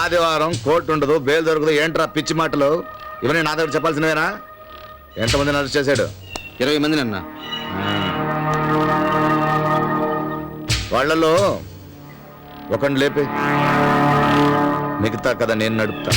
ఆదివారం కోర్టు ఉండదు, బెయిల్ దొరకదు. ఏంట్రా పిచ్చి మాటలు? ఇవన్నీ నా దగ్గర చెప్పాల్సినవేనా? ఎంతమందిని అరెస్ట్ చేశాడు? 20 మందిని అన్నా. వాళ్ళలో ఒకరిని లేపి, మిగతా కదా నేను నడుపుతా.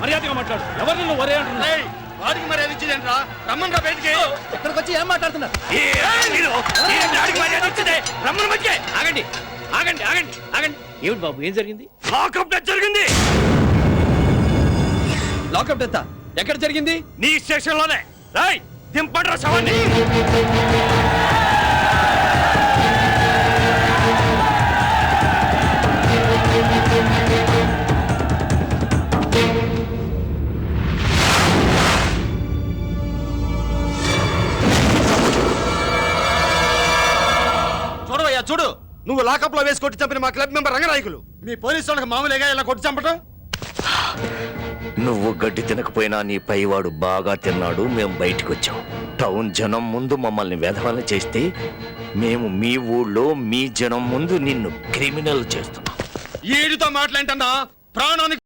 మర్యాదగా మాట్లాడు. ఎవరిని నువ్వు ఒరే అంటున్నావు? వాడికి మర్యాద ఇచ్చిందేంట్రా? రమ్మని బయటికి. ఇక్కడికి వచ్చి ఏం మాట్లాడుతున్నారు? ఆగండి ఆగండి ఆగండి ఆగండి. ఏమిటి బాబు, ఏం జరిగింది? లాకప్ డెత్ జరిగింది. లాకప్ డెత్ ఎక్కడ జరిగింది? నీ స్టేషన్ లోనే. రాయ్ దింపడ్రా శవాన్ని. చూడవయ్యా చూడు, నువ్వు లాకప్ లో వేసి కొట్టి చంపిన మా క్లబ్ మెంబర్ రంగనాయకులు. మీ పోలీసు వాళ్ళకి మామూలుగా ఇలా కొట్టి చంపటం? నువ్వు గడ్డి తినకపోయినా నీ పైవాడు బాగా తిన్నాడు. మేము బయటకు వచ్చాం. టౌన్ జనం ముందు మమ్మల్ని వెధవలు చేస్తే మేము మీ ఊళ్ళో మీ జనం ముందు నిన్ను క్రిమినల్ చేస్తున్నాం. ఈడితో మాట్లాంటన్నా ప్రాణానికి.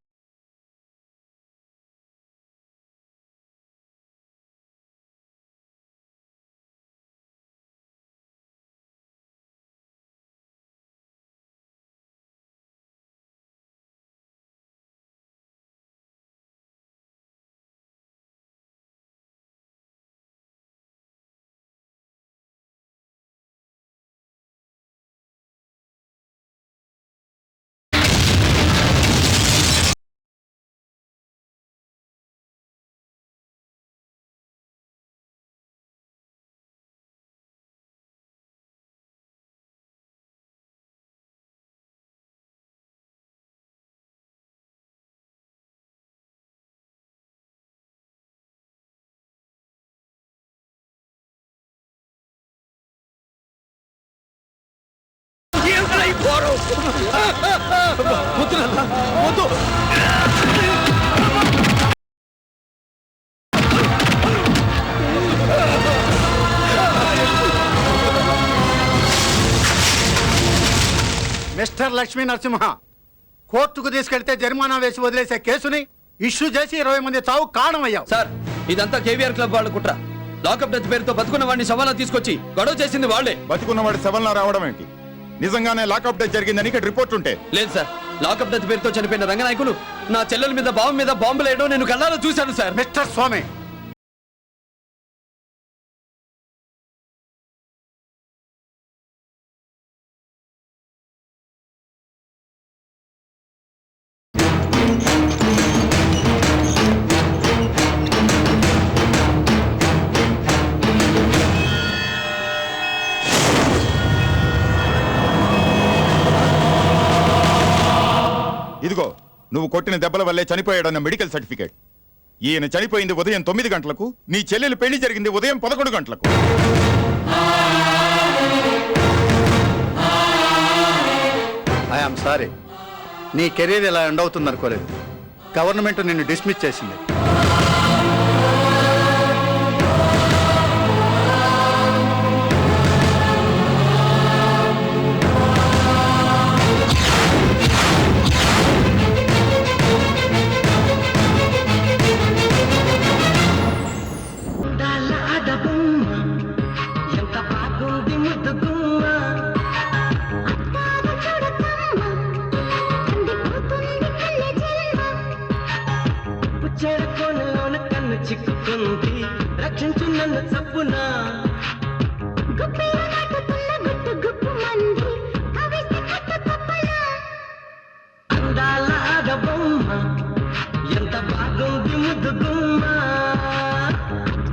మిస్టర్ లక్ష్మీ నరసింహ, కోర్టుకు తీసుకెళ్తే జరిమానా వేసి వదిలేసే కేసుని ఇష్యూ చేసి 20 మంది చావు కారణమయ్యావు. సార్, ఇదంతా కేవీఆర్ క్లబ్ వాళ్ళు కుట్ర. లాకప్ డెత్ పేరుతో బతుకున్న వాడిని శవాలా తీసుకొచ్చి గొడవ చేసింది వాళ్లే. బతుకున్నవాడి శవంలా రావడం ఏంటి? నిజంగానే లాకప్ డెత్ జరిగిందని ఇక్కడ రిపోర్ట్ ఉంటే? లేదు సార్, లాకప్ డెత్ పేరుతో చనిపోయిన రంగనాయకులు నా చెల్లెల మీద బావ మీద బాంబులు వేయడం నేను కళ్ళారా చూశాను సార్. మిస్టర్ స్వామి, ఇదిగో నువ్వు కొట్టిన దెబ్బల వల్లే చనిపోయాడన్న మెడికల్ సర్టిఫికేట్. ఈయన చనిపోయింది ఉదయం 9 గంటలకు, నీ చెల్లెలు పెళ్లి జరిగింది ఉదయం 11 గంటలకు. ఐఎమ్ సారీ, నీ కెరీర్ ఇలా ఎండ్ అవుతుంది అనుకోలేదు. గవర్నమెంట్ నిన్ను డిస్మిస్ చేసింది. చిక్కుకుంది రక్షించు నన్ను చప్పున అందాల ఆడబొమ్మ